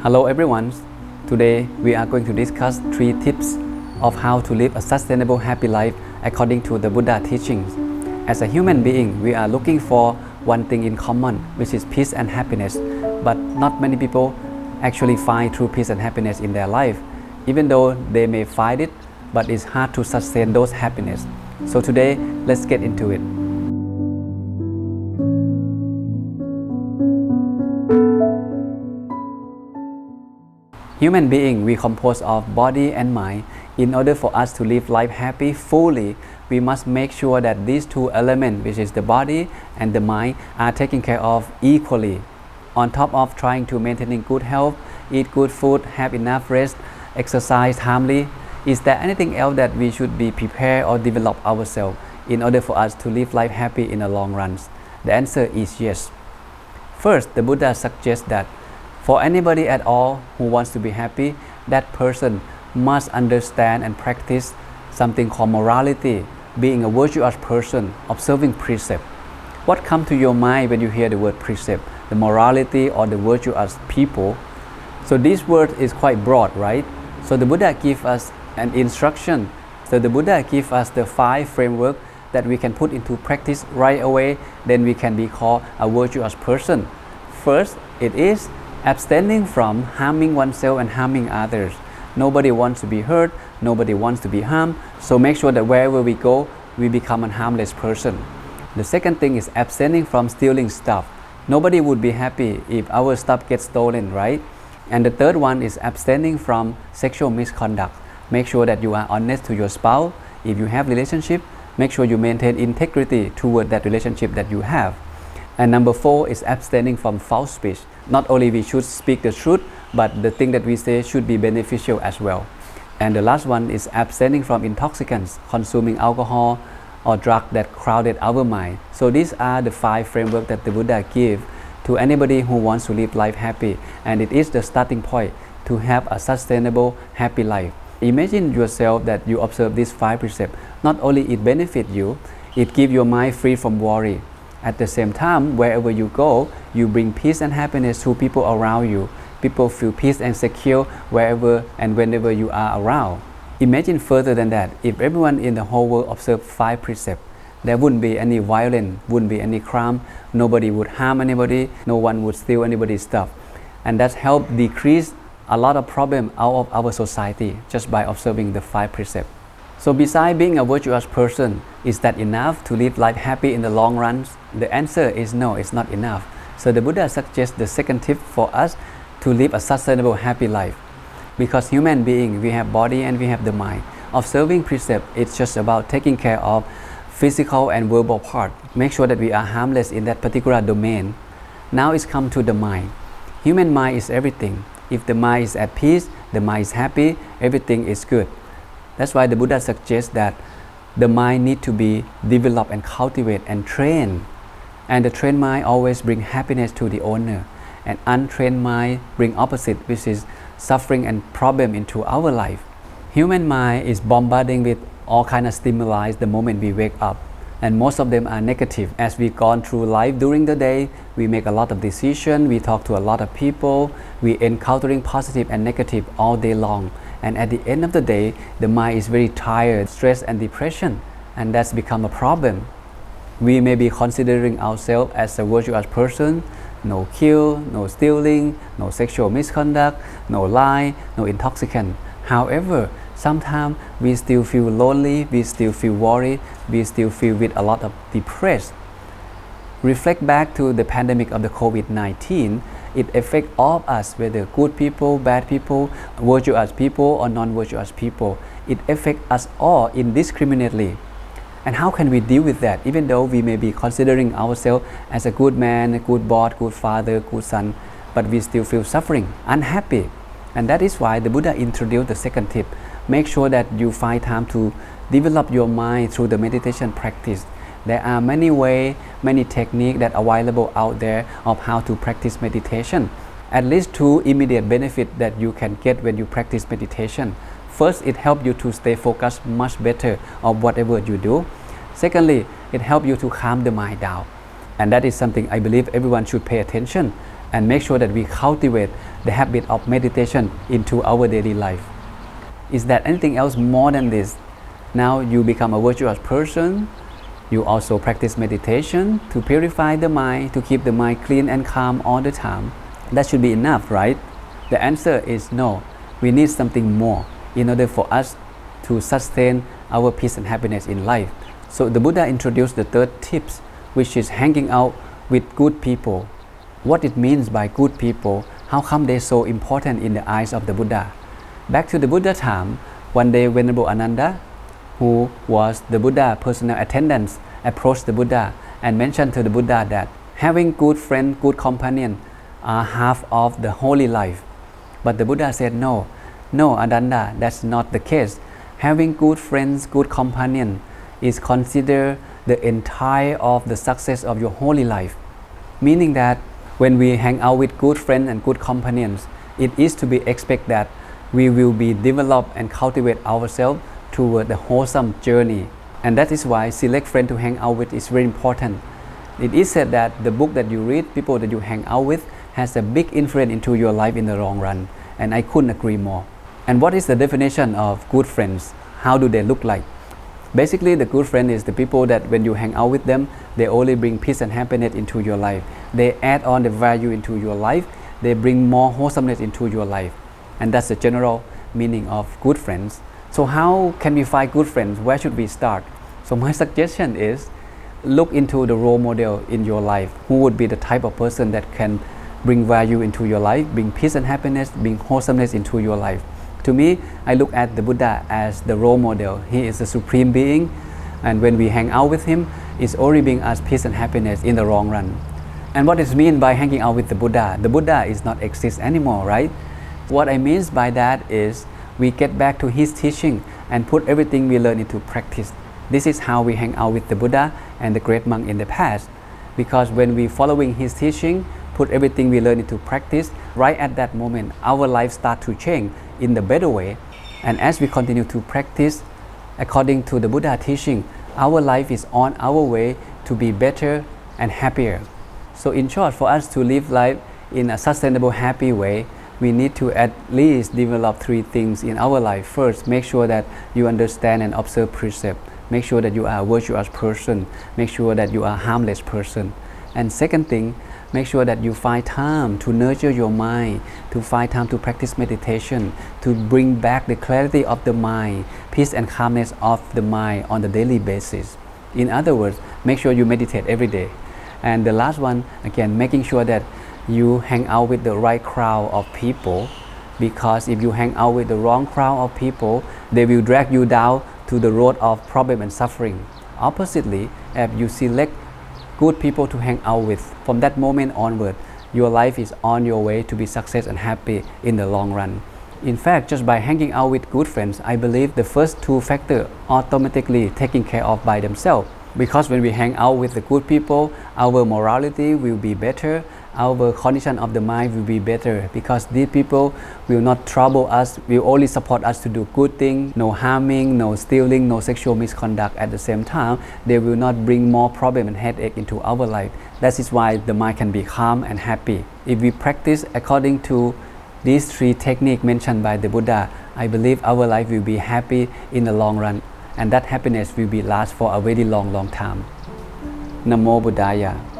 Hello everyone. Today we are going to discuss 3 tips of how to live a sustainable happy life according to the Buddha teachings. As a human being, we are looking for one thing in common, which is peace and happiness. But not many people actually find true peace and happiness in their life. Even though they may find it, but it's hard to sustain those happiness. So today, let's get into it. Human being, we compose of body and mind. In order for us to live life happy fully, we must make sure that these 2 elements, which is the body and the mind, are taken care of equally. On top of trying to maintain good health, eat good food, have enough rest, exercise timely, is there anything else that we should be prepared or develop ourselves in order for us to live life happy in the long run? The answer is yes. First, the Buddha suggests that for anybody at all who wants to be happy, that person must understand and practice something called morality, being a virtuous person, observing precept. What comes to your mind when you hear the word precept? The morality or the virtuous people? So this word is quite broad, right? So the Buddha gives us an instruction. So the Buddha gives us the 5 framework that we can put into practice right away, then we can be called a virtuous person. First, it is abstaining from harming oneself and harming others. Nobody wants to be hurt, nobody wants to be harmed, so make sure that wherever we go, we become a harmless person. The second thing is abstaining from stealing stuff. Nobody would be happy if our stuff gets stolen, right? And the third one is abstaining from sexual misconduct. Make sure that you are honest to your spouse. If you have relationship, make sure you maintain integrity toward that relationship that you have. And number 4 is abstaining from false speech. Not only we should speak the truth, but the thing that we say should be beneficial as well. And the last one is abstaining from intoxicants, consuming alcohol or drug that crowded our mind. So these are the 5 frameworks that the Buddha gave to anybody who wants to live life happy. And it is the starting point to have a sustainable, happy life. Imagine yourself that you observe these 5 precepts. Not only it benefits you, it gives your mind free from worry. At the same time, wherever you go, you bring peace and happiness to people around you. People feel peace and secure wherever and whenever you are around. Imagine further than that, if everyone in the whole world observed 5 precepts, there wouldn't be any violence, wouldn't be any crime, nobody would harm anybody, no one would steal anybody's stuff. And that helped decrease a lot of problems out of our society just by observing the 5 precepts. So besides being a virtuous person, is that enough to live life happy in the long run? The answer is no, it's not enough. So the Buddha suggests the second tip for us to live a sustainable happy life. Because human being, we have body and we have the mind. Observing precept, it's just about taking care of physical and verbal part. Make sure that we are harmless in that particular domain. Now it's come to the mind. Human mind is everything. If the mind is at peace, the mind is happy, everything is good. That's why the Buddha suggests that the mind need to be developed and cultivated and trained. And the trained mind always bring happiness to the owner. And untrained mind bring opposite, which is suffering and problem into our life. Human mind is bombarding with all kind of stimuli the moment we wake up. And most of them are negative. As we gone through life during the day, we make a lot of decisions, we talk to a lot of people, we encountering positive and negative all day long. And at the end of the day, the mind is very tired, stress and depression, and that's become a problem. We may be considering ourselves as a virtuous person, no kill, no stealing, no sexual misconduct, no lie, no intoxicant. However, sometimes we still feel lonely, we still feel worried, we still feel with a lot of depression. Reflect back to the pandemic of the COVID-19, it affects all of us, whether good people, bad people, virtuous people or non-virtuous people. It affects us all indiscriminately. And how can we deal with that? Even though we may be considering ourselves as a good man, a good boss, good father, good son, but we still feel suffering, unhappy. And that is why the Buddha introduced the second tip. Make sure that you find time to develop your mind through the meditation practice. There are many ways, many techniques that are available out there of how to practice meditation. At least 2 immediate benefits that you can get when you practice meditation. First, it helps you to stay focused much better on whatever you do. Secondly, it helps you to calm the mind down. And that is something I believe everyone should pay attention. and make sure that we cultivate the habit of meditation into our daily life. Is there anything else more than this? Now you become a virtuous person. You also practice meditation to purify the mind, to keep the mind clean and calm all the time. That should be enough, right? The answer is no. We need something more in order for us to sustain our peace and happiness in life. So the Buddha introduced the third tips, which is hanging out with good people. What it means by good people, how come they're so important in the eyes of the Buddha? Back to the Buddha time, one day Venerable Ananda, who was the Buddha personal attendant, approached the Buddha and mentioned to the Buddha that having good friend, good companion are half of the holy life. But the Buddha said, no, Ananda, that's not the case. Having good friends, good companion is considered the entire of the success of your holy life. Meaning that when we hang out with good friends and good companions, it is to be expected that we will be developed and cultivate ourselves toward the wholesome journey. And that is why select friends to hang out with is very important. It is said that the book that you read, people that you hang out with, has a big influence into your life in the long run. And I couldn't agree more. And what is the definition of good friends? How do they look like? Basically, the good friend is the people that when you hang out with them, they only bring peace and happiness into your life. They add on the value into your life. They bring more wholesomeness into your life. And that's the general meaning of good friends. So how can we find good friends? Where should we start? So my suggestion is look into the role model in your life. Who would be the type of person that can bring value into your life, bring peace and happiness, bring wholesomeness into your life? To me, I look at the Buddha as the role model. He is the supreme being, and when we hang out with him, it's only bring us peace and happiness in the long run. And what is mean by hanging out with the Buddha is not exist anymore, right? What I mean by that is we get back to his teaching and put everything we learn into practice. This is how we hang out with the Buddha and the great monk in the past. Because when we following his teaching, put everything we learn into practice, right at that moment, our life start to change in the better way. And as we continue to practice according to the Buddha teaching, our life is on our way to be better and happier. So in short, for us to live life in a sustainable, happy way, we need to at least develop three things in our life. First, make sure that you understand and observe precept. Make sure that you are a virtuous person. Make sure that you are a harmless person. And second thing, make sure that you find time to nurture your mind, to find time to practice meditation, to bring back the clarity of the mind, peace and calmness of the mind on the daily basis. In other words, make sure you meditate every day. And the last one, again, making sure that you hang out with the right crowd of people, because if you hang out with the wrong crowd of people, they will drag you down to the road of problem and suffering. Oppositely, if you select good people to hang out with, from that moment onward, your life is on your way to be success and happy in the long run. In fact, just by hanging out with good friends, I believe the first two factors automatically taken care of by themselves. Because when we hang out with the good people, our morality will be better, our condition of the mind will be better, because these people will not trouble us, will only support us to do good things, no harming, no stealing, no sexual misconduct. At the same time, they will not bring more problem and headache into our life. That is why the mind can be calm and happy. If we practice according to these three techniques mentioned by the Buddha, I believe our life will be happy in the long run, and that happiness will be last for a very long time. Namo Buddhaya.